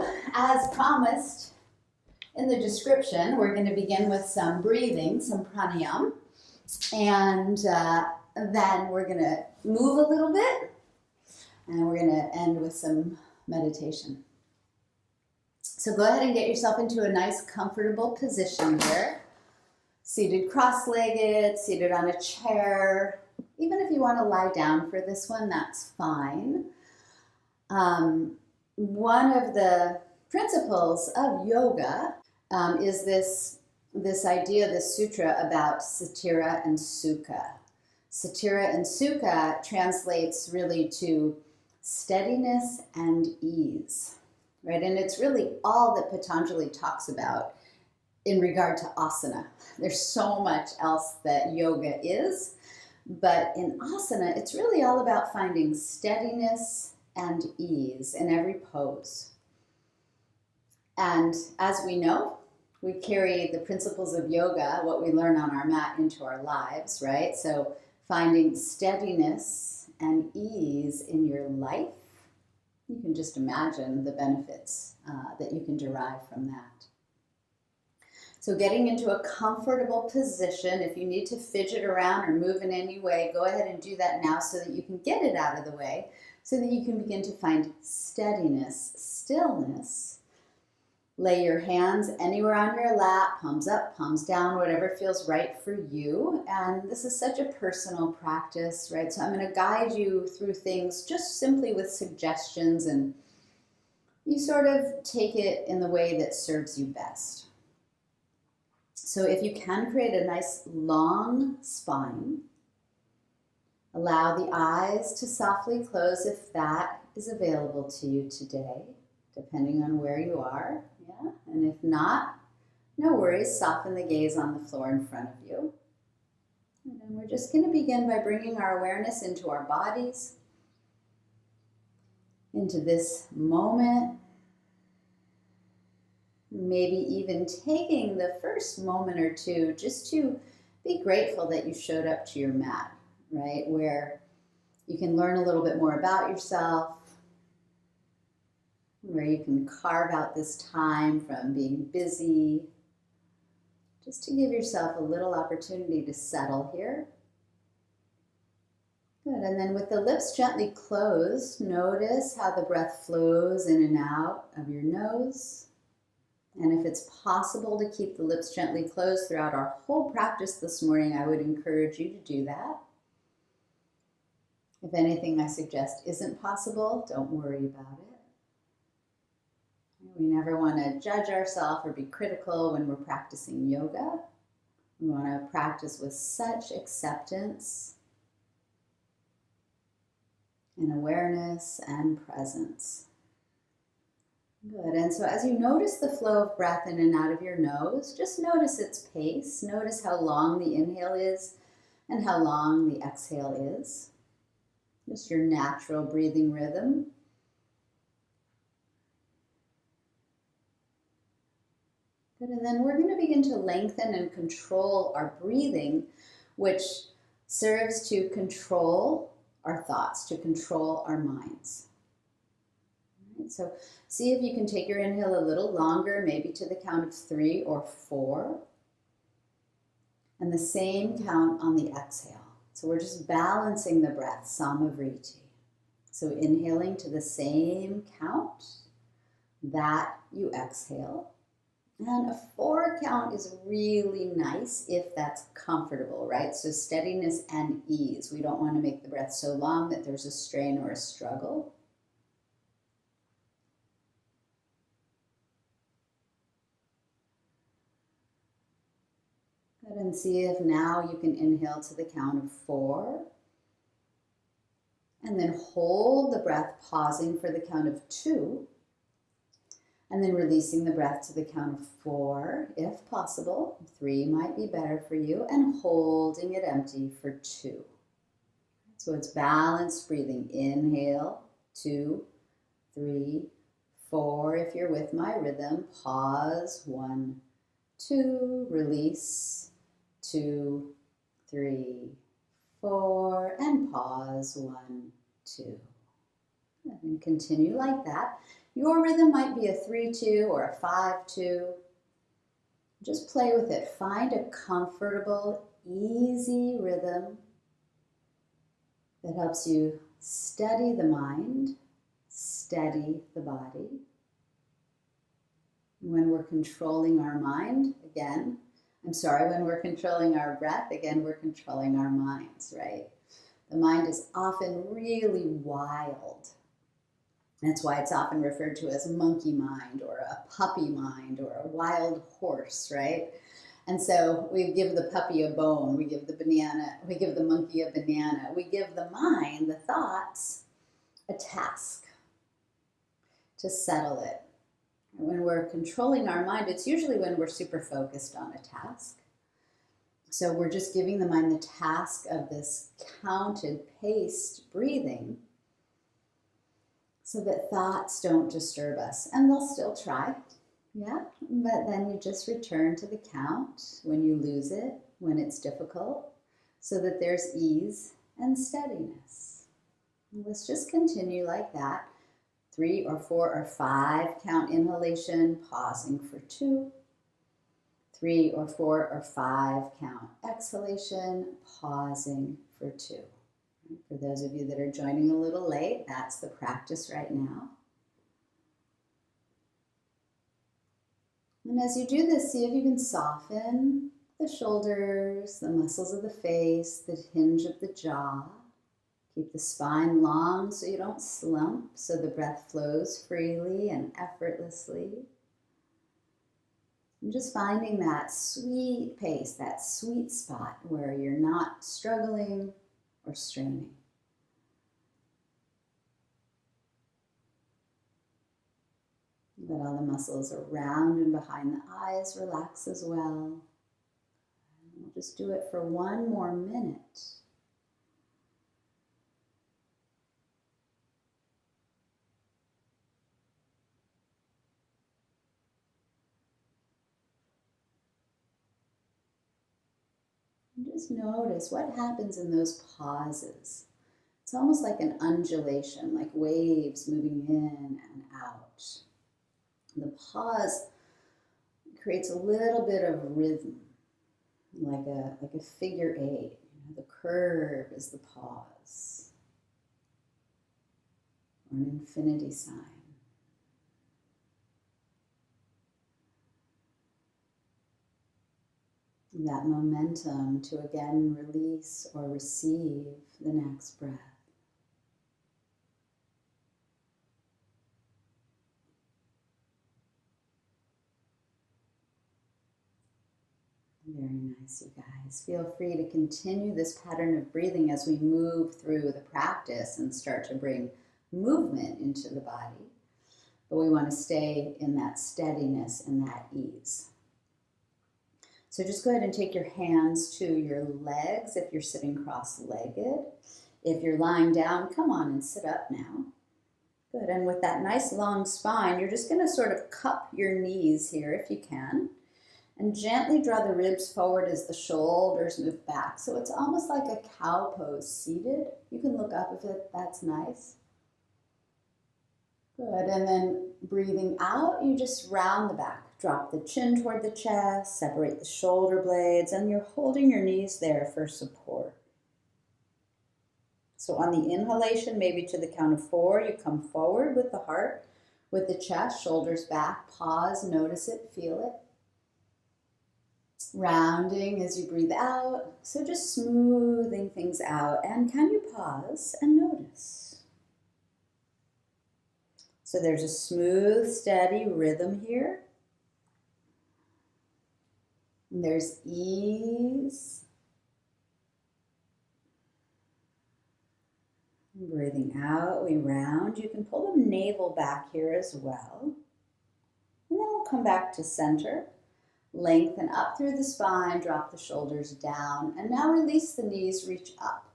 So, as promised in the description, we're going to begin with some breathing, some pranayama, and then we're going to move a little bit, and we're going to end with some meditation. So go ahead and get yourself into a nice, comfortable position here. Seated cross-legged, seated on a chair. Even if you want to lie down for this one, that's fine. One of the principles of yoga is this idea, this sutra about satira and sukha. Satira and sukha translates really to steadiness and ease, right? And it's really all that Patanjali talks about in regard to asana. There's so much else that yoga is, but in asana, it's really all about finding steadiness and ease in every pose. And as we know, we carry the principles of yoga, what we learn on our mat, into our lives, right? So finding steadiness and ease in your life, you can just imagine the benefits that you can derive from that. So getting into a comfortable position, if you need to fidget around or move in any way, go ahead and do that now so that you can get it out of the way, so that you can begin to find steadiness, stillness. Lay your hands anywhere on your lap, palms up, palms down, whatever feels right for you. And this is such a personal practice, right? So I'm going to guide you through things just simply with suggestions, and you sort of take it in the way that serves you best. So if you can create a nice long spine, allow the eyes to softly close if that is available to you today, depending on where you are. Yeah, and if not, no worries, soften the gaze on the floor in front of you. And then we're just going to begin by bringing our awareness into our bodies, into this moment. Maybe even taking the first moment or two just to be grateful that you showed up to your mat, right? Where you can learn a little bit more about yourself, where you can carve out this time from being busy, just to give yourself a little opportunity to settle here. Good, and then with the lips gently closed, notice how the breath flows in and out of your nose. And if it's possible to keep the lips gently closed throughout our whole practice this morning, I would encourage you to do that. If anything I suggest isn't possible, don't worry about it. We never want to judge ourselves or be critical when we're practicing yoga. We want to practice with such acceptance and awareness and presence. Good, and so as you notice the flow of breath in and out of your nose, just notice its pace. Notice how long the inhale is and how long the exhale is. Just your natural breathing rhythm. Good, and then we're going to begin to lengthen and control our breathing, which serves to control our thoughts, to control our minds. So see if you can take your inhale a little longer, maybe to the count of 3 or 4. And the same count on the exhale. So we're just balancing the breath, samavriti. So inhaling to the same count that you exhale. And a 4 count is really nice if that's comfortable, right? So steadiness and ease. We don't want to make the breath so long that there's a strain or a struggle. And see if now you can inhale to the count of 4. And then hold the breath, pausing for the count of 2. And then releasing the breath to the count of 4, if possible. 3 might be better for you. And holding it empty for 2. So it's balanced breathing. Inhale, 2, 3, 4. If you're with my rhythm, pause, 1, 2, release, 2, 3, 4, and pause, 1, 2. And continue like that. Your rhythm might be a 3-2 or a 5-2. Just play with it. Find a comfortable, easy rhythm that helps you steady the mind, steady the body. When we're controlling our mind, when we're controlling our breath, again, we're controlling our minds, right? The mind is often really wild. That's why it's often referred to as monkey mind or a puppy mind or a wild horse, right? And so we give the puppy a bone, we give the monkey a banana, we give the mind, the thoughts, a task to settle it. When we're controlling our mind, it's usually when we're super focused on a task. So we're just giving the mind the task of this counted, paced breathing so that thoughts don't disturb us. And they'll still try, yeah? But then you just return to the count when you lose it, when it's difficult, so that there's ease and steadiness. And let's just continue like that. 3 or 4 or 5 count inhalation, pausing for 2. 3 or 4 or 5 count exhalation, pausing for 2. For those of you that are joining a little late, that's the practice right now. And as you do this, see if you can soften the shoulders, the muscles of the face, the hinge of the jaw. Keep the spine long so you don't slump, so the breath flows freely and effortlessly. And just finding that sweet pace, that sweet spot where you're not struggling or straining. Let all the muscles around and behind the eyes relax as well. And we'll just do it for 1 more minute. And just notice what happens in those pauses. It's almost like an undulation, like waves moving in and out. And the pause creates a little bit of rhythm, like a figure 8. The curve is the pause, or an infinity sign. That momentum to again release or receive the next breath. Very nice, you guys. Feel free to continue this pattern of breathing as we move through the practice and start to bring movement into the body. But we want to stay in that steadiness and that ease. So just go ahead and take your hands to your legs if you're sitting cross-legged. If you're lying down, come on and sit up now. Good, and with that nice long spine, you're just going to sort of cup your knees here if you can. And gently draw the ribs forward as the shoulders move back. So it's almost like a cow pose seated. You can look up if that's nice. Good, and then breathing out, you just round the back. Drop the chin toward the chest, separate the shoulder blades, and you're holding your knees there for support. So on the inhalation, maybe to the count of 4, you come forward with the heart, with the chest, shoulders back, pause, notice it, feel it. Rounding as you breathe out, so just smoothing things out. And can you pause and notice? So there's a smooth, steady rhythm here. And there's ease. Breathing out, we round. You can pull the navel back here as well. And then we'll come back to center. Lengthen up through the spine, drop the shoulders down, and now release the knees, reach up.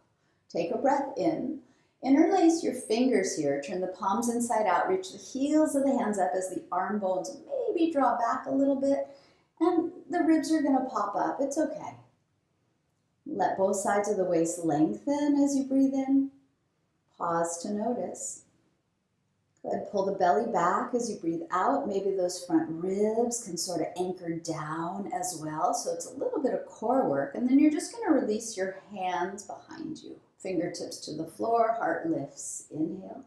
Take a breath in. Interlace your fingers here, turn the palms inside out, reach the heels of the hands up as the arm bones maybe draw back a little bit, and the ribs are going to pop up. It's okay. Let both sides of the waist lengthen as you breathe in. Pause to notice. Good. Pull the belly back as you breathe out. Maybe those front ribs can sort of anchor down as well. So it's a little bit of core work. And then you're just going to release your hands behind you. Fingertips to the floor, heart lifts. Inhale.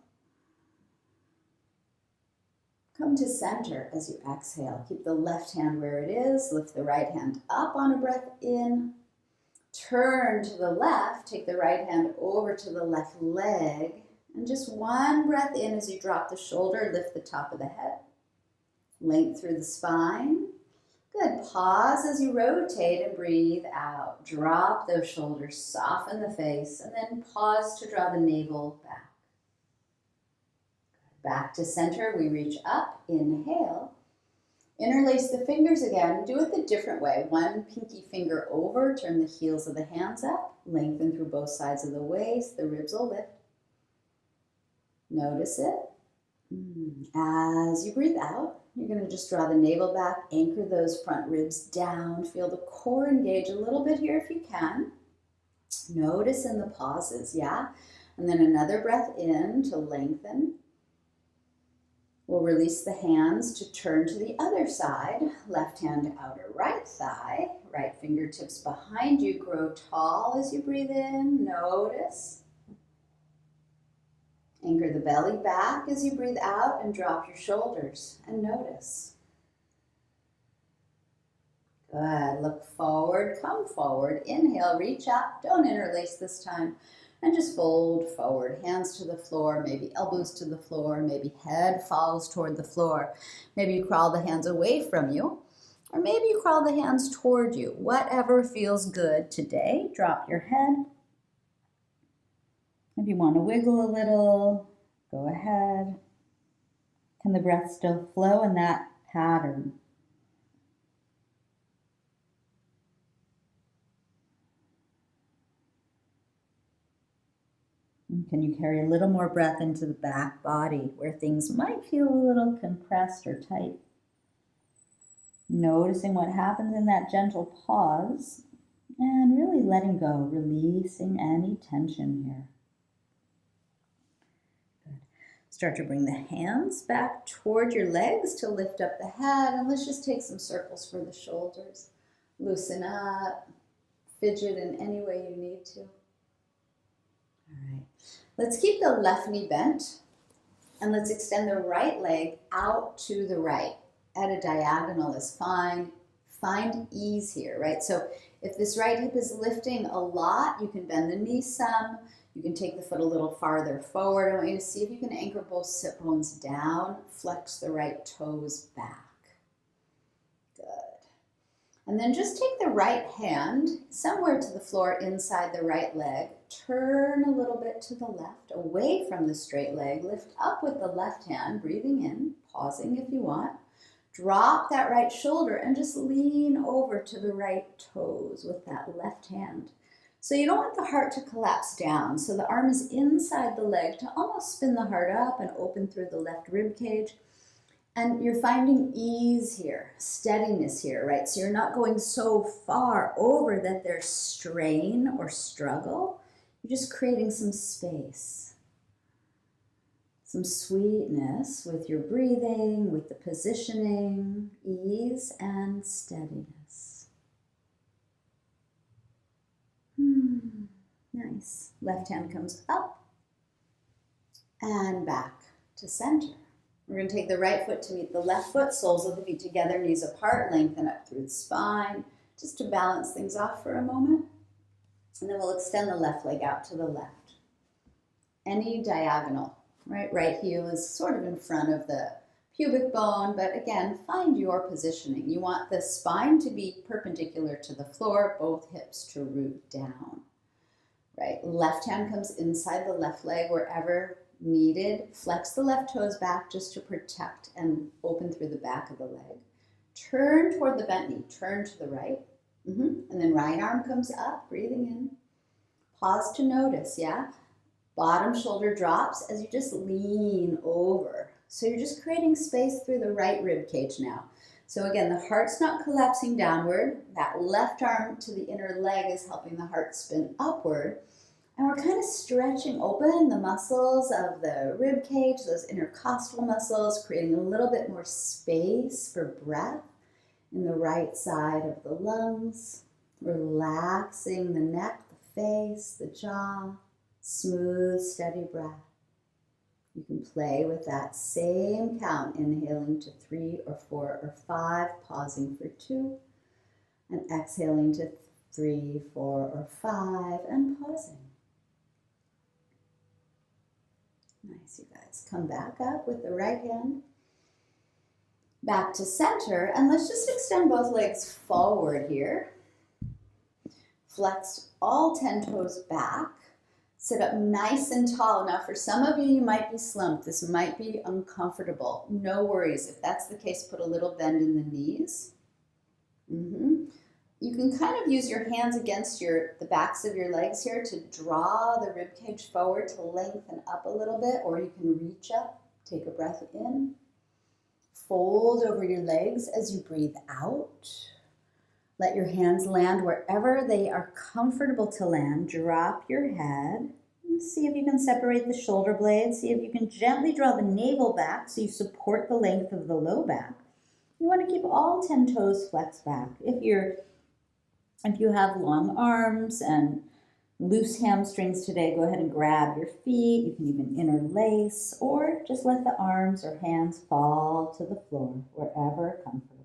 Come to center as you exhale. Keep the left hand where it is. Lift the right hand up on a breath in. Turn to the left. Take the right hand over to the left leg. And just one breath in as you drop the shoulder, lift the top of the head. Length through the spine. Good. Pause as you rotate and breathe out. Drop those shoulders, soften the face, and then pause to draw the navel back. Back to center, we reach up. Inhale. Interlace the fingers again. Do it the different way. One pinky finger over, turn the heels of the hands up. Lengthen through both sides of the waist. The ribs will lift. Notice it. As you breathe out, you're going to just draw the navel back, anchor those front ribs down. Feel the core engage a little bit here if you can. Notice in the pauses, yeah? And then another breath in to lengthen. We'll release the hands to turn to the other side. Left hand to outer right thigh. Right fingertips behind you. Grow tall as you breathe in. Notice. Anchor the belly back as you breathe out and drop your shoulders and notice. Good. Look forward, come forward. Inhale, reach up. Don't interlace this time. And just fold forward. Hands to the floor, maybe elbows to the floor, maybe head falls toward the floor. Maybe you crawl the hands away from you, or maybe you crawl the hands toward you. Whatever feels good today. Drop your head. If you want to wiggle a little, go ahead. Can the breath still flow in that pattern? And can you carry a little more breath into the back body where things might feel a little compressed or tight? Noticing what happens in that gentle pause and really letting go, releasing any tension here. Start to bring the hands back toward your legs to lift up the head. And let's just take some circles for the shoulders. Loosen up. Fidget in any way you need to. All right. Let's keep the left knee bent. And let's extend the right leg out to the right. At a diagonal is fine. Find ease here, right? So if this right hip is lifting a lot, you can bend the knee some. You can take the foot a little farther forward. I want you to see if you can anchor both sit bones down. Flex the right toes back. Good. And then just take the right hand somewhere to the floor inside the right leg. Turn a little bit to the left, away from the straight leg. Lift up with the left hand, breathing in, pausing if you want. Drop that right shoulder and just lean over to the right toes with that left hand. So you don't want the heart to collapse down. So the arm is inside the leg to almost spin the heart up and open through the left rib cage. And you're finding ease here, steadiness here, right? So you're not going so far over that there's strain or struggle. You're just creating some space, some sweetness with your breathing, with the positioning, ease and steadiness. Nice. Left hand comes up and back to center. We're going to take the right foot to meet the left foot, soles of the feet together, knees apart, lengthen up through the spine, just to balance things off for a moment. And then we'll extend the left leg out to the left. Any diagonal, right? Right heel is sort of in front of the pubic bone, but again, find your positioning. You want the spine to be perpendicular to the floor, both hips to root down. Right, left hand comes inside the left leg wherever needed. Flex the left toes back just to protect and open through the back of the leg. Turn toward the bent knee, turn to the right. And then right arm comes up, breathing in. Pause to notice, yeah? Bottom shoulder drops as you just lean over. So you're just creating space through the right rib cage now. So again, the heart's not collapsing downward. That left arm to the inner leg is helping the heart spin upward. And we're kind of stretching open the muscles of the rib cage, those intercostal muscles, creating a little bit more space for breath in the right side of the lungs, relaxing the neck, the face, the jaw, smooth, steady breath. You can play with that same count, inhaling to 3 or 4 or 5, pausing for 2, and exhaling to 3, 4, or 5, and pausing. Nice, you guys. Come back up with the right hand. Back to center, and let's just extend both legs forward here. Flex all 10 toes back. Sit up nice and tall. Now for some of you, you might be slumped. This might be uncomfortable. No worries. If that's the case, put a little bend in the knees. You can kind of use your hands against the backs of your legs here to draw the rib cage forward to lengthen up a little bit, or you can reach up, take a breath in. Fold over your legs as you breathe out. Let your hands land wherever they are comfortable to land. Drop your head. And see if you can separate the shoulder blades. See if you can gently draw the navel back so you support the length of the low back. You want to keep all 10 toes flexed back. If you have long arms and loose hamstrings today, go ahead and grab your feet. You can even interlace or just let the arms or hands fall to the floor wherever comfortable.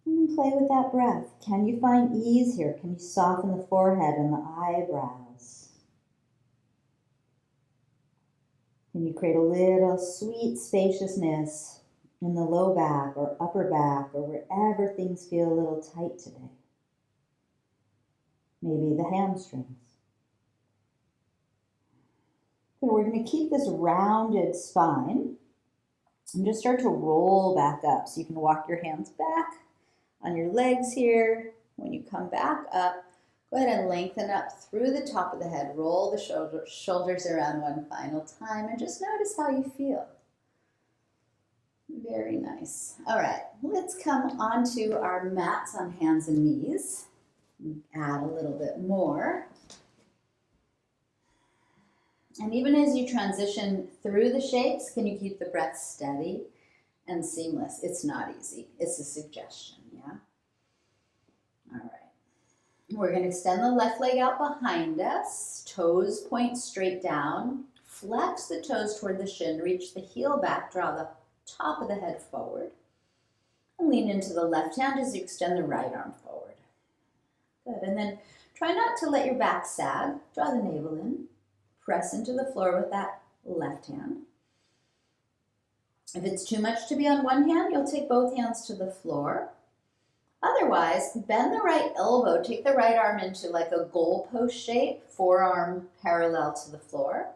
And then play with that breath. Can you find ease here? Can you soften the forehead and the eyebrows? Can you create a little sweet spaciousness in the low back or upper back or wherever things feel a little tight today? Maybe the hamstrings. Good, we're going to keep this rounded spine and just start to roll back up. So you can walk your hands back on your legs here. When you come back up, go ahead and lengthen up through the top of the head. Roll the shoulders around one final time and just notice how you feel. Very nice. All right, let's come onto our mats on hands and knees. Add a little bit more. And even as you transition through the shapes, can you keep the breath steady and seamless? It's not easy. It's a suggestion, yeah? All right. We're going to extend the left leg out behind us. Toes point straight down. Flex the toes toward the shin. Reach the heel back. Draw the top of the head forward. And lean into the left hand as you extend the right arm forward. Good, and then try not to let your back sag. Draw the navel in. Press into the floor with that left hand. If it's too much to be on one hand, you'll take both hands to the floor. Otherwise, bend the right elbow. Take the right arm into like a goalpost shape, forearm parallel to the floor.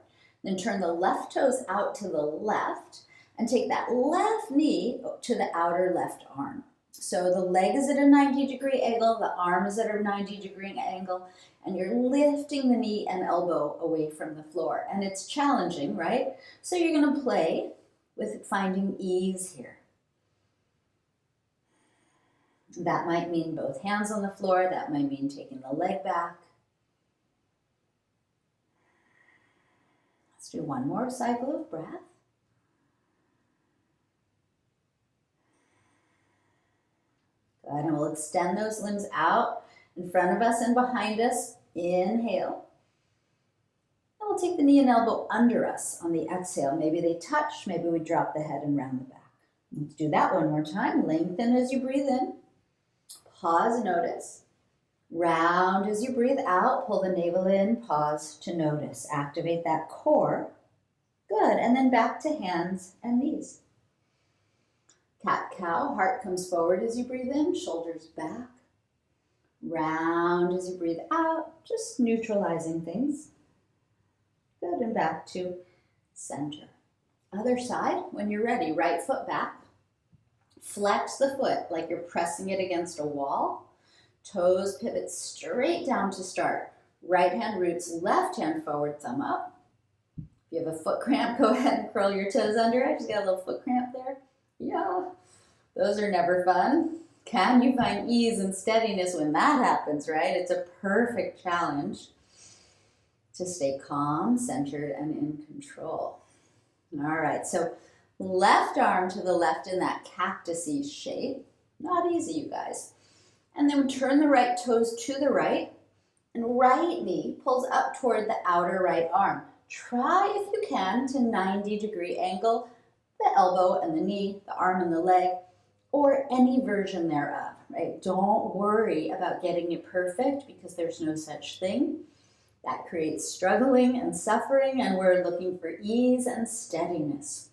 Then turn the left toes out to the left and take that left knee to the outer left arm. So the leg is at a 90-degree angle, the arm is at a 90-degree angle, and you're lifting the knee and elbow away from the floor. And it's challenging, right? So you're going to play with finding ease here. That might mean both hands on the floor. That might mean taking the leg back. Let's do one more cycle of breath. Good, and we'll extend those limbs out in front of us and behind us. Inhale. And we'll take the knee and elbow under us on the exhale. Maybe they touch, maybe we drop the head and round the back. Let's do that one more time. Lengthen as you breathe in. Pause, notice. Round as you breathe out. Pull the navel in, pause to notice. Activate that core. Good, and then back to hands and knees. Cat-cow, heart comes forward as you breathe in, shoulders back. Round as you breathe out, just neutralizing things. Good, and back to center. Other side, when you're ready, right foot back. Flex the foot like you're pressing it against a wall. Toes pivot straight down to start. Right hand roots, left hand forward, thumb up. If you have a foot cramp, go ahead and curl your toes under. I just got a little foot cramp there. Yeah, those are never fun. Can you find ease and steadiness when that happens, right? It's a perfect challenge to stay calm, centered, and in control. All right, so left arm to the left in that cactus-y shape. Not easy, you guys. And then turn the right toes to the right, and right knee pulls up toward the outer right arm. Try, if you can, to 90-degree angle the elbow and the knee, the arm and the leg, or any version thereof, right? Don't worry about getting it perfect because there's no such thing. That creates struggling and suffering, and we're looking for ease and steadiness.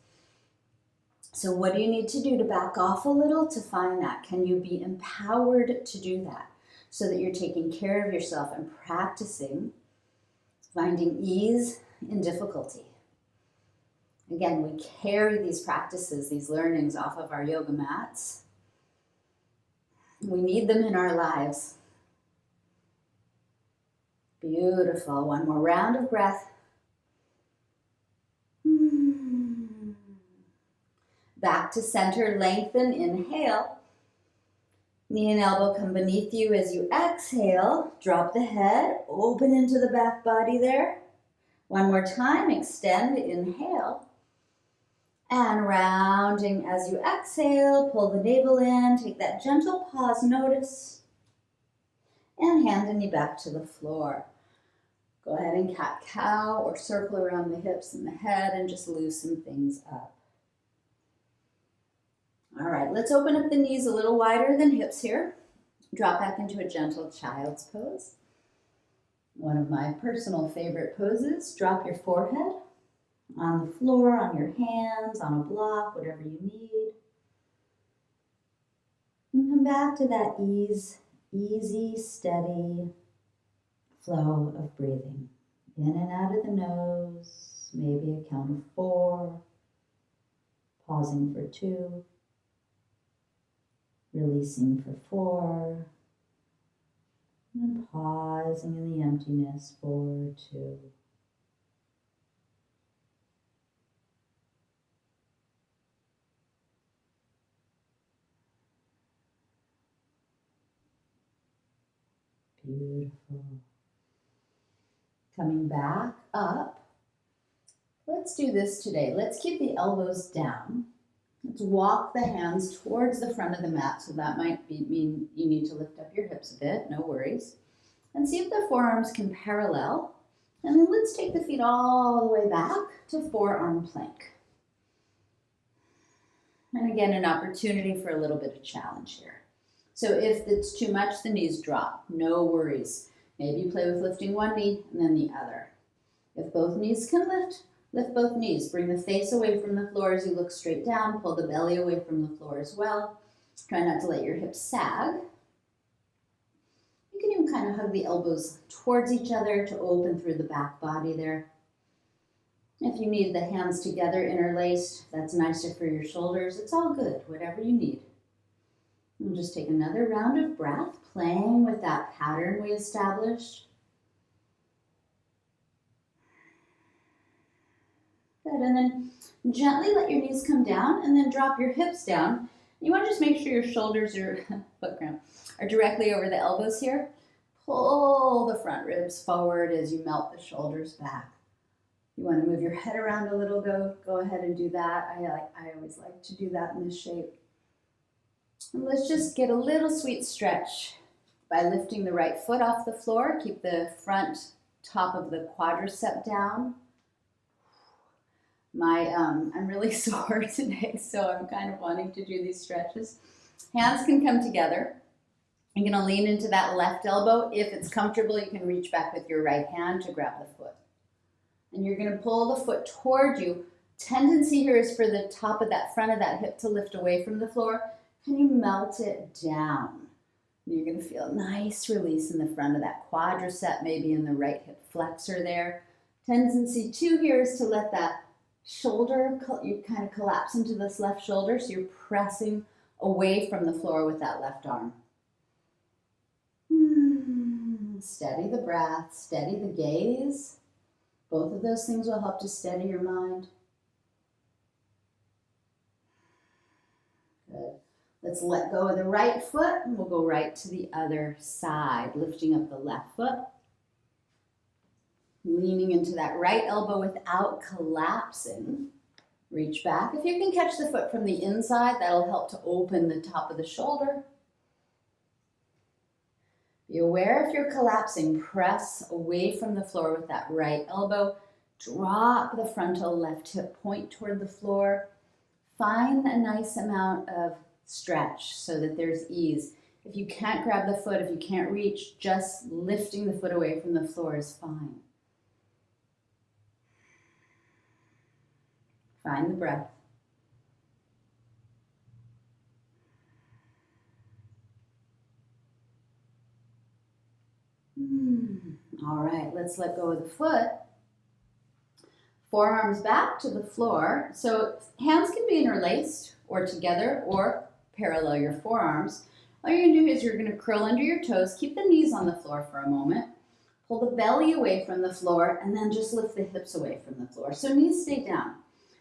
So what do you need to do to back off a little to find that? Can you be empowered to do that so that you're taking care of yourself and practicing finding ease in difficulty? Again, we carry these practices, these learnings off of our yoga mats. We need them in our lives. Beautiful. One more round of breath. Back to center, lengthen, inhale. Knee and elbow come beneath you as you exhale. Drop the head, open into the back body there. One more time, extend, inhale. And rounding as you exhale, pull the navel in, take that gentle pause, notice. And hand the knee back to the floor. Go ahead and cat-cow or circle around the hips and the head and just loosen things up. All right, let's open up the knees a little wider than hips here. Drop back into a gentle child's pose. One of my personal favorite poses. Drop your forehead on the floor, on your hands, on a block, whatever you need. And come back to that easy, steady flow of breathing. In and out of the nose, maybe a count of 4, pausing for 2, releasing for 4, and pausing in the emptiness for 2. Beautiful. Coming back up. Let's do this today. Let's keep the elbows down. Let's walk the hands towards the front of the mat. So that might mean you need to lift up your hips a bit. No worries. And see if the forearms can parallel. And then let's take the feet all the way back to forearm plank. And again, an opportunity for a little bit of challenge here. So if it's too much, the knees drop. No worries. Maybe play with lifting one knee and then the other. If both knees can lift, lift both knees. Bring the face away from the floor as you look straight down. Pull the belly away from the floor as well. Try not to let your hips sag. You can even kind of hug the elbows towards each other to open through the back body there. If you need the hands together interlaced, that's nicer for your shoulders. It's all good, whatever you need. We'll just take another round of breath, playing with that pattern we established. Good, and then gently let your knees come down and then drop your hips down. You want to just make sure your shoulders are directly over the elbows here. Pull the front ribs forward as you melt the shoulders back. You want to move your head around a little, go ahead and do that. I always like to do that in this shape. And let's just get a little sweet stretch by lifting the right foot off the floor. Keep the front top of the quadricep down. I'm really sore today, so I'm kind of wanting to do these stretches. Hands can come together. You're going to lean into that left elbow. If it's comfortable, you can reach back with your right hand to grab the foot. And you're going to pull the foot toward you. Tendency here is for the top of that front of that hip to lift away from the floor. Can you melt it down? You're going to feel a nice release in the front of that quadricep, maybe in the right hip flexor there. Tendency 2 here is to let that shoulder, you kind of collapse into this left shoulder, so you're pressing away from the floor with that left arm. Steady the breath, steady the gaze. Both of those things will help to steady your mind. Good. Let's let go of the right foot and we'll go right to the other side, lifting up the left foot. Leaning into that right elbow without collapsing. Reach back. If you can catch the foot from the inside, that'll help to open the top of the shoulder. Be aware if you're collapsing, press away from the floor with that right elbow. Drop the frontal left hip point toward the floor. Find a nice amount of stretch so that there's ease. If you can't grab the foot, if you can't reach, just lifting the foot away from the floor is fine. Find the breath. All right, let's let go of the foot. Forearms back to the floor. So hands can be interlaced or together or parallel your forearms. All you're going to do is you're going to curl under your toes. Keep the knees on the floor for a moment. Pull the belly away from the floor and then just lift the hips away from the floor. So knees stay down.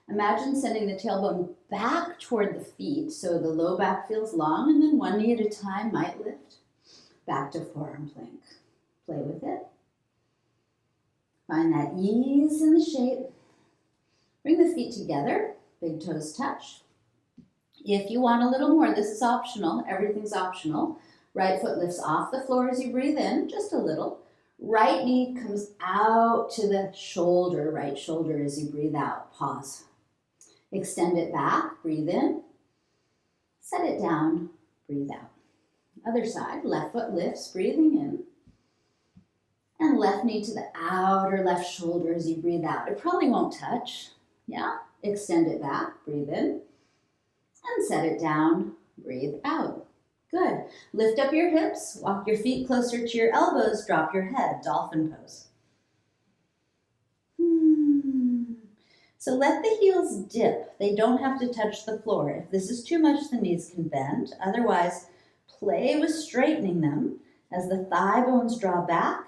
Imagine sending the tailbone back toward the feet so the low back feels long, and then one knee at a time might lift. Back to forearm plank. Play with it. Find that ease in the shape. Bring the feet together, big toes touch. If you want a little more, this is optional. Everything's optional. Right foot lifts off the floor as you breathe in, just a little. Right knee comes out to the shoulder, right shoulder as you breathe out. Pause. Extend it back, breathe in. Set it down, breathe out. Other side, left foot lifts, breathing in. And left knee to the outer left shoulder as you breathe out. It probably won't touch. Yeah, extend it back, breathe in. And set it down, breathe out. Good. Lift up your hips, walk your feet closer to your elbows, drop your head, dolphin pose. So let the heels dip. They don't have to touch the floor. If this is too much, the knees can bend. Otherwise, play with straightening them as the thigh bones draw back.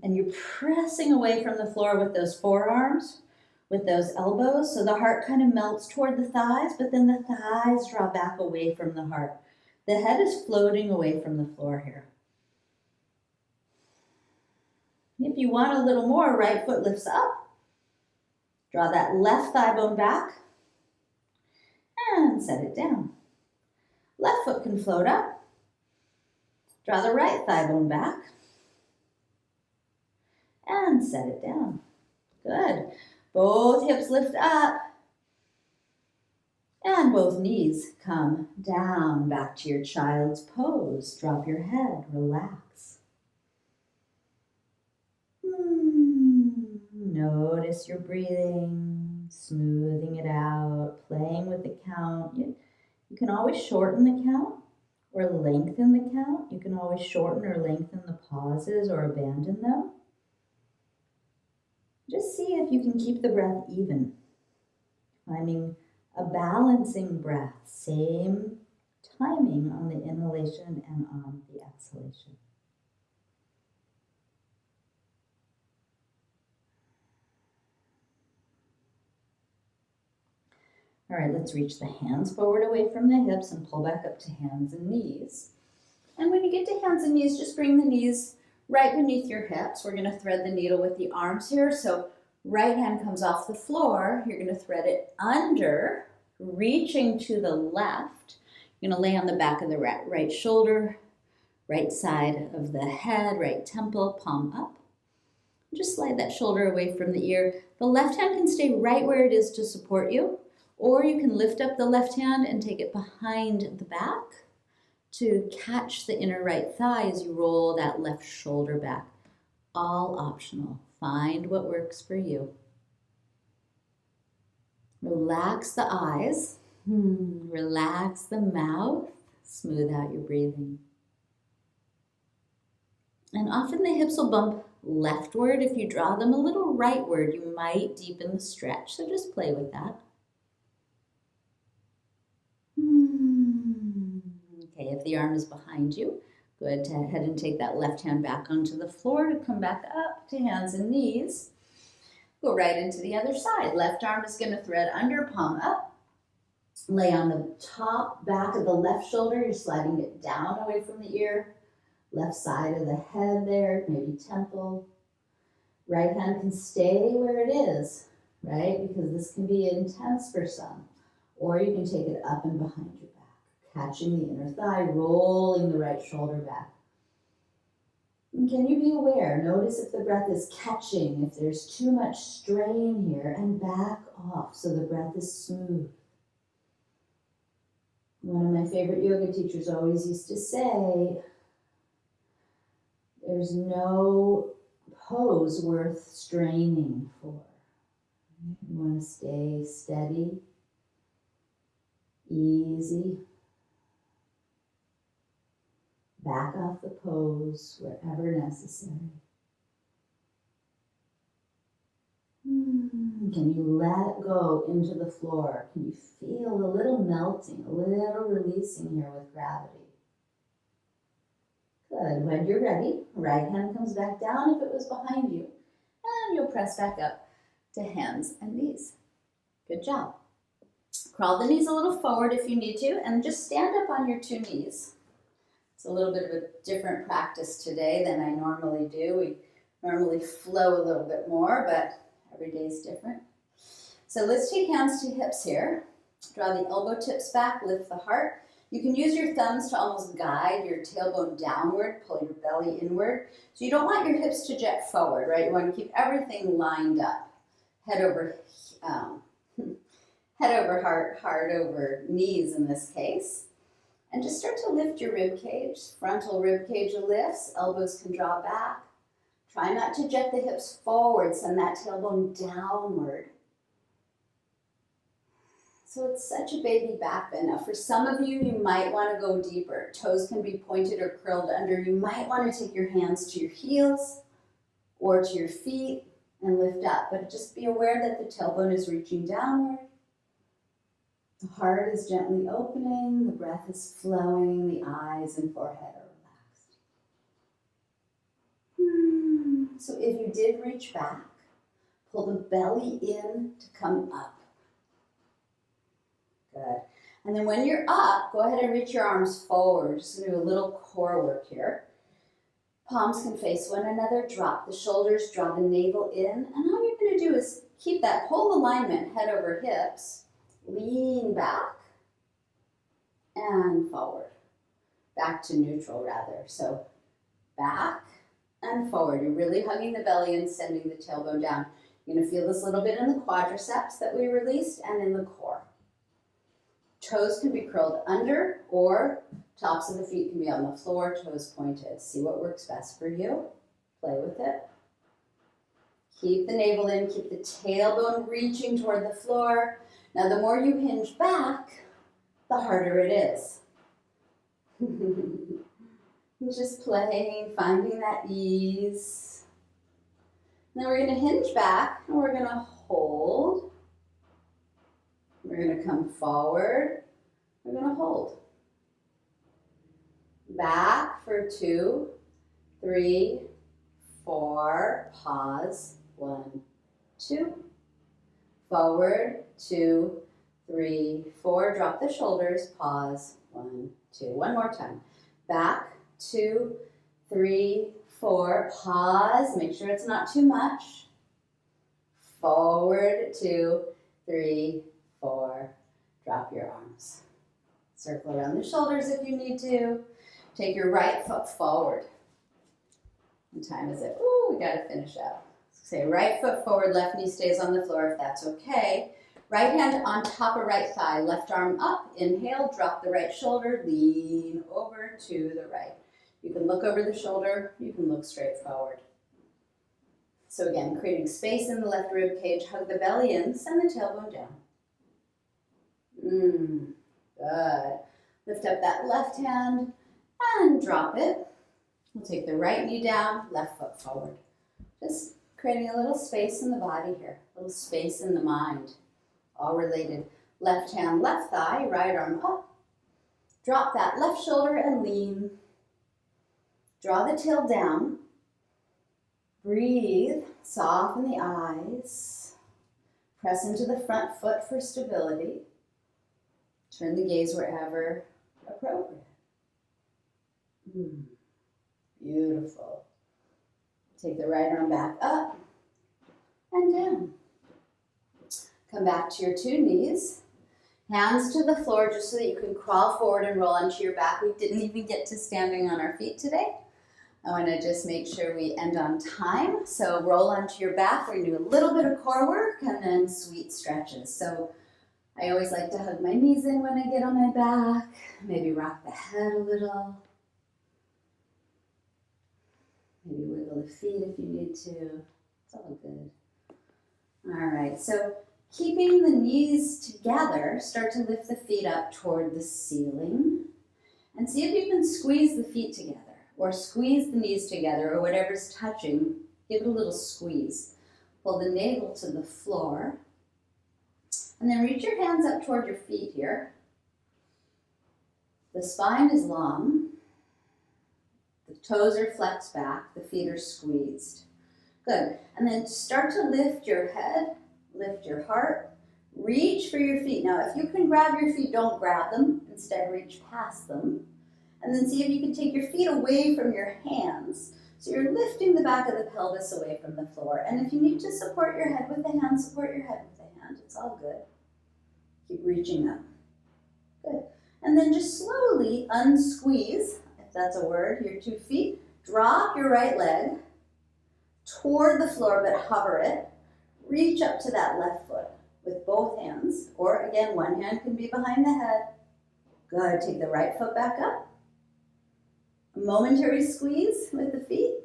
And you're pressing away from the floor with those forearms, with those elbows. So the heart kind of melts toward the thighs, but then the thighs draw back away from the heart. The head is floating away from the floor here. If you want a little more, right foot lifts up. Draw that left thigh bone back and set it down. Left foot can float up. Draw the right thigh bone back and set it down. Good. Both hips lift up and both knees come down back to your child's pose. Drop your head, relax. Notice your breathing, smoothing it out, playing with the count. You can always shorten the count or lengthen the count. You can always shorten or lengthen the pauses or abandon them. Just see if you can keep the breath even. Finding a balancing breath, same timing on the inhalation and on the exhalation. All right, let's reach the hands forward away from the hips and pull back up to hands and knees. And when you get to hands and knees, just bring the knees right beneath your hips. We're going to thread the needle with the arms here. So right hand comes off the floor. You're going to thread it under, reaching to the left. You're going to lay on the back of the right shoulder, right side of the head, right temple, palm up. Just slide that shoulder away from the ear. The left hand can stay right where it is to support you. Or you can lift up the left hand and take it behind the back to catch the inner right thigh as you roll that left shoulder back. All optional. Find what works for you. Relax the eyes. Relax the mouth. Smooth out your breathing. And often the hips will bump leftward. If you draw them a little rightward, you might deepen the stretch. So just play with that. Okay, if the arm is behind you, good. Go ahead and take that left hand back onto the floor to come back up to hands and knees. Go right into the other side. Left arm is going to thread under, palm up. Lay on the top back of the left shoulder. You're sliding it down away from the ear. Left side of the head there, maybe temple. Right hand can stay where it is, right? Because this can be intense for some. Or you can take it up and behind your back, catching the inner thigh, rolling the right shoulder back. And can you be aware? Notice if the breath is catching, if there's too much strain here, and back off so the breath is smooth. One of my favorite yoga teachers always used to say, there's no pose worth straining for. You want to stay steady, easy. Back off the pose wherever necessary. Can you let go into the floor? Can you feel a little melting, a little releasing here with gravity? Good. When you're ready, right hand comes back down if it was behind you, and you'll press back up to hands and knees. Good job. Crawl the knees a little forward if you need to, and just stand up on your two knees. It's a little bit of a different practice today than I normally do. We normally flow a little bit more, but every day is different. So let's take hands to hips here. Draw the elbow tips back, lift the heart. You can use your thumbs to almost guide your tailbone downward, pull your belly inward. So you don't want your hips to jet forward, right? You want to keep everything lined up. Head over heart, heart over knees in this case. And just start to lift your rib cage. Frontal rib cage lifts, elbows can draw back. Try not to jet the hips forward, send that tailbone downward. So it's such a baby back bend. Now for some of you, you might want to go deeper. Toes can be pointed or curled under. You might want to take your hands to your heels or to your feet and lift up. But just be aware that the tailbone is reaching downward. The heart is gently opening. The breath is flowing. The eyes and forehead are relaxed. So if you did reach back, pull the belly in to come up. Good. And then when you're up, go ahead and reach your arms forward. Just do a little core work here. Palms can face one another. Drop the shoulders, draw the navel in. And all you're going to do is keep that whole alignment, head over hips. Lean back and forward. Back to neutral rather. So back and forward. You're really hugging the belly and sending the tailbone down. You're going to feel this little bit in the quadriceps that we released and in the core. Toes can be curled under or tops of the feet can be on the floor, toes pointed. See what works best for you. Play with it. Keep the navel in, keep the tailbone reaching toward the floor. Now the more you hinge back, the harder it is. Just playing, finding that ease. Now we're going to hinge back and we're going to hold. We're going to come forward. We're going to hold. Back for 2, 3, 4. Pause. 1, 2. Forward. 2, 3, 4. Drop the shoulders. Pause. 1, 2. One more time. Back. 2, 3, 4. Pause. Make sure it's not too much. Forward. 2, 3, 4. Drop your arms. Circle around the shoulders if you need to. Take your right foot forward. What time is it? Ooh, we got to finish up. Say right foot forward, left knee stays on the floor if that's okay. Right hand on top of right thigh, left arm up. Inhale, drop the right shoulder, lean over to the right. You can look over the shoulder, you can look straight forward. So again, creating space in the left rib cage, hug the belly in, send the tailbone down. Good. Lift up that left hand and drop it. We'll take the right knee down, left foot forward. Just creating a little space in the body here, a little space in the mind. All related. Left hand, left thigh, right arm up. Drop that left shoulder and lean. Draw the tail down. Breathe, soften the eyes. Press into the front foot for stability. Turn the gaze wherever appropriate. Beautiful. Take the right arm back up and down. Come back to your two knees. Hands to the floor just so that you can crawl forward and roll onto your back. We didn't even get to standing on our feet today. I want to just make sure we end on time. So roll onto your back. We're going to do a little bit of core work and then sweet stretches. So I always like to hug my knees in when I get on my back. Maybe rock the head a little. Maybe wiggle the feet if you need to. It's all good. All right, so keeping the knees together, start to lift the feet up toward the ceiling. And see if you can squeeze the feet together or squeeze the knees together or whatever's touching. Give it a little squeeze. Pull the navel to the floor. And then reach your hands up toward your feet here. The spine is long. The toes are flexed back. The feet are squeezed. Good. And then start to lift your head, lift your heart. Reach for your feet. Now, if you can grab your feet, don't grab them. Instead, reach past them. And then see if you can take your feet away from your hands. So you're lifting the back of the pelvis away from the floor. And if you need to support your head with the hand, support your head with the hand. It's all good. Keep reaching up. Good. And then just slowly unsqueeze, if that's a word, your 2 feet. Drop your right leg toward the floor, but hover it. Reach up to that left foot with both hands. Or again, one hand can be behind the head. Good. Take the right foot back up. A momentary squeeze with the feet.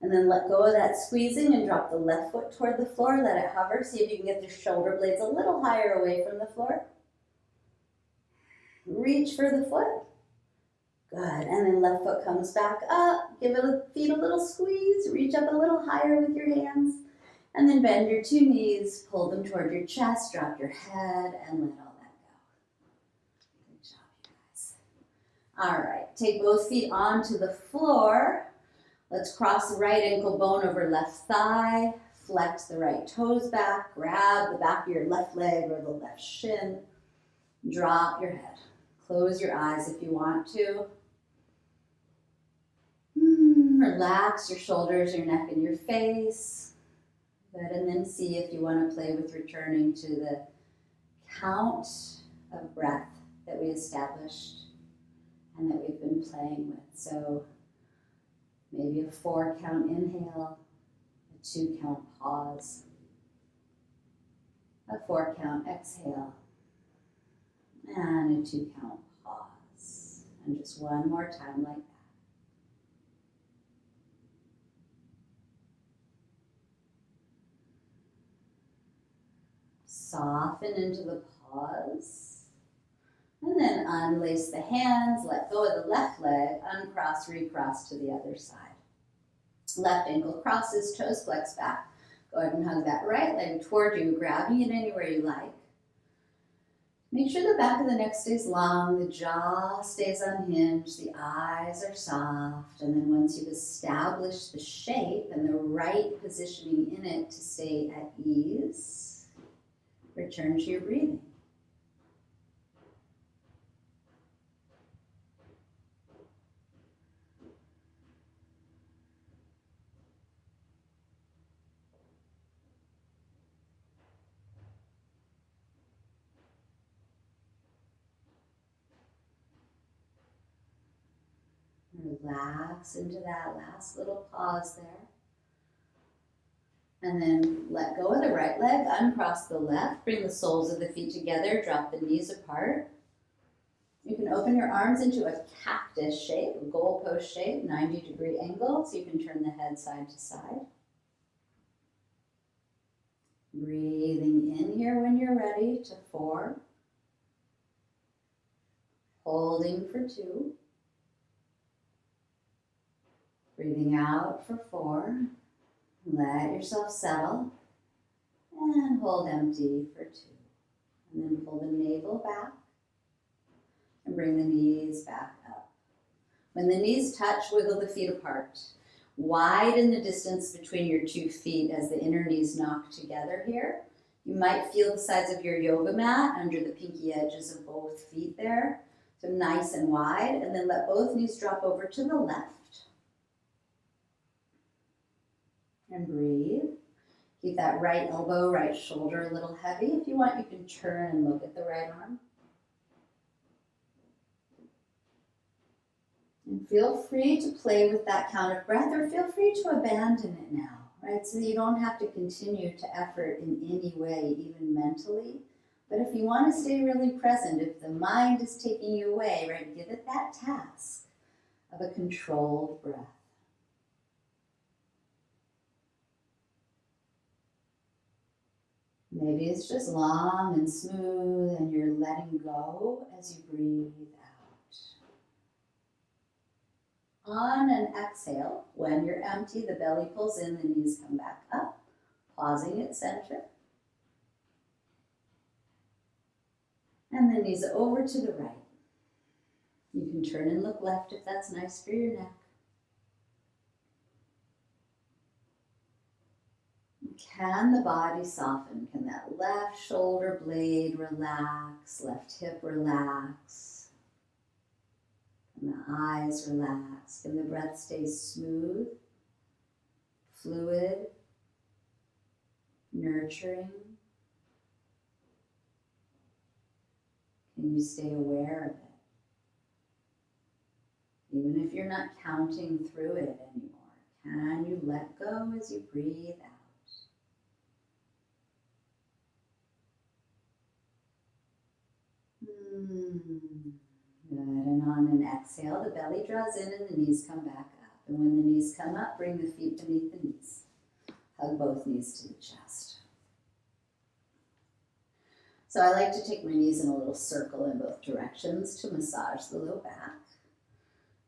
And then let go of that squeezing and drop the left foot toward the floor. Let it hover. See if you can get the shoulder blades a little higher away from the floor. Reach for the foot. Good. And then left foot comes back up. Give the feet a little squeeze. Reach up a little higher with your hands. And then bend your 2 knees. Pull them toward your chest. Drop your head and let all that go. Good job, you guys. All right. Take both feet onto the floor. Let's cross the right ankle bone over left thigh. Flex the right toes back. Grab the back of your left leg or the left shin. Drop your head. Close your eyes if you want to. Relax your shoulders, your neck, and your face. Good, and then see if you want to play with returning to the count of breath that we established and that we've been playing with. So maybe a 4 count inhale, a 2 count pause, a 4 count exhale, and a 2 count pause. And just one more time like that. Soften into the pause. And then unlace the hands, let go of the left leg, uncross, recross to the other side. Left ankle crosses, toes flex back. Go ahead and hug that right leg toward you, grabbing it anywhere you like. Make sure the back of the neck stays long, the jaw stays unhinged, the eyes are soft, and then once you've established the shape and the right positioning in it to stay at ease, return to your breathing. Relax into that last little pause there. And then let go of the right leg, uncross the left, bring the soles of the feet together, drop the knees apart. You can open your arms into a cactus shape, a goalpost shape, 90-degree angle, so you can turn the head side to side. Breathing in here when you're ready to 4. Holding for 2. Breathing out for 4. Let yourself settle and hold empty for 2. And then pull the navel back and bring the knees back up. When the knees touch, wiggle the feet apart. Widen the distance between your 2 feet as the inner knees knock together here. You might feel the sides of your yoga mat under the pinky edges of both feet there. So nice and wide, and then let both knees drop over to the left. And breathe. Keep that right elbow, right shoulder a little heavy. If you want, you can turn and look at the right arm. And feel free to play with that count of breath, or feel free to abandon it now, right? So you don't have to continue to effort in any way, even mentally. But if you want to stay really present, if the mind is taking you away, right, give it that task of a controlled breath. Maybe it's just long and smooth and you're letting go as you breathe out. On an exhale, when you're empty, the belly pulls in, the knees come back up, pausing at center. And the knees over to the right. You can turn and look left if that's nice for your neck. Can the body soften? Can that left shoulder blade relax, left hip relax? Can the eyes relax? Can the breath stay smooth, fluid, nurturing? Can you stay aware of it? Even if you're not counting through it anymore, can you let go as you breathe out? Good, and on an exhale, the belly draws in and the knees come back up. And when the knees come up, bring the feet beneath the knees. Hug both knees to the chest. So I like to take my knees in a little circle in both directions to massage the low back.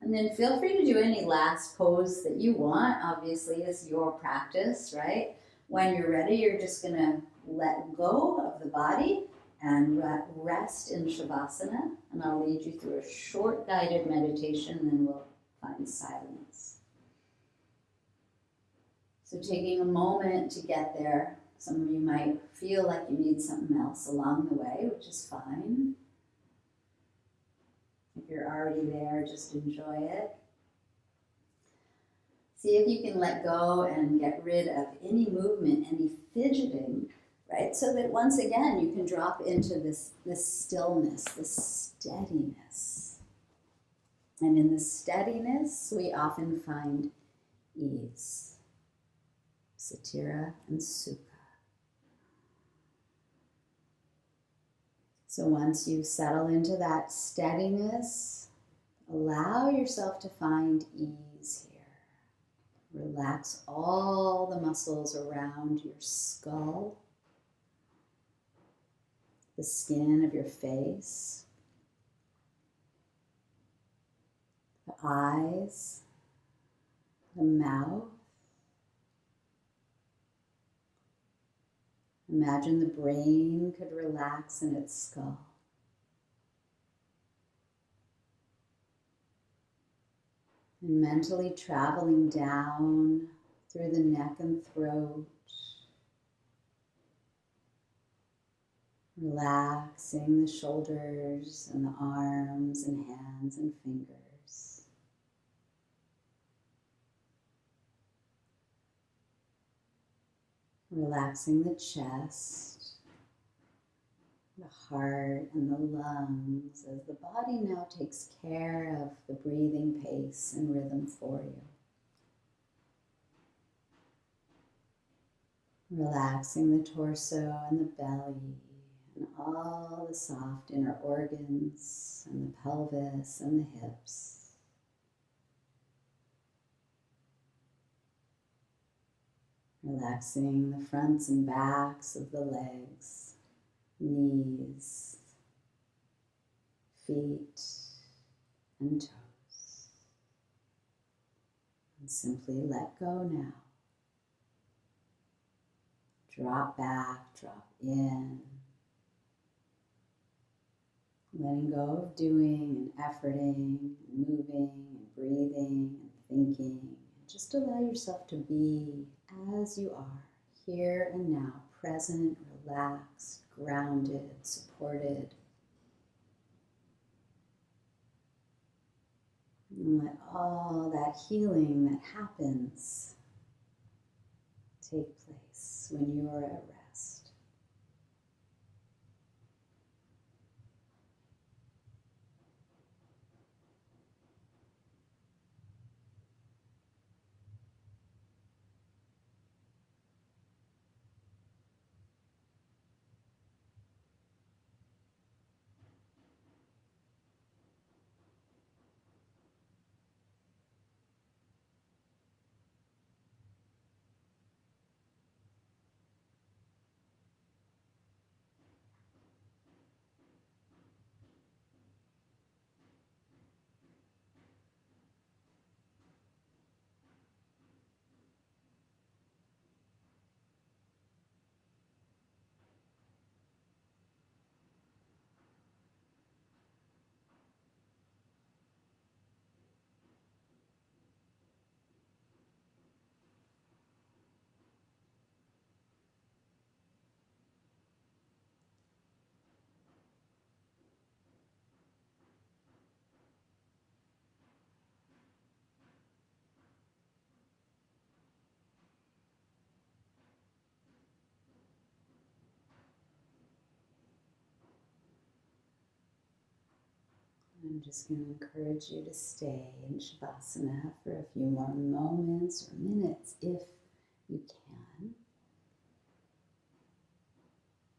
And then feel free to do any last pose that you want. Obviously, it's your practice, right? When you're ready, you're just going to let go of the body and rest in Shavasana, and I'll lead you through a short guided meditation, and then we'll find silence. So taking a moment to get there. Some of you might feel like you need something else along the way, which is fine. If you're already there, just enjoy it. See if you can let go and get rid of any movement, any fidgeting, right? So that once again, you can drop into this stillness, this steadiness. And in the steadiness, we often find ease. Satira and Sukha. So once you settle into that steadiness, allow yourself to find ease here. Relax all the muscles around your skull, the skin of your face, the eyes, the mouth. Imagine the brain could relax in its skull. And mentally traveling down through the neck and throat. Relaxing the shoulders and the arms and hands and fingers. Relaxing the chest, the heart and the lungs as the body now takes care of the breathing pace and rhythm for you. Relaxing the torso and the belly and all the soft inner organs and the pelvis and the hips. Relaxing the fronts and backs of the legs, knees, feet, and toes. And simply let go now. Drop back, drop in. Letting go of doing and efforting, and moving and breathing and thinking. Just allow yourself to be as you are, here and now, present, relaxed. relaxed, grounded, supported. And let all that healing that happens take place when you are at rest. I'm just going to encourage you to stay in Shavasana for a few more moments or minutes if you can.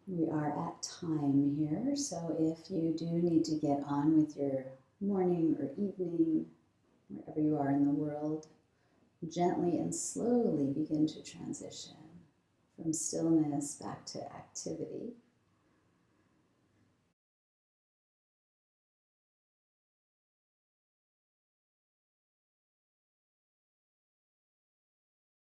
We are at time here, so if you do need to get on with your morning or evening, wherever you are in the world, gently and slowly begin to transition from stillness back to activity.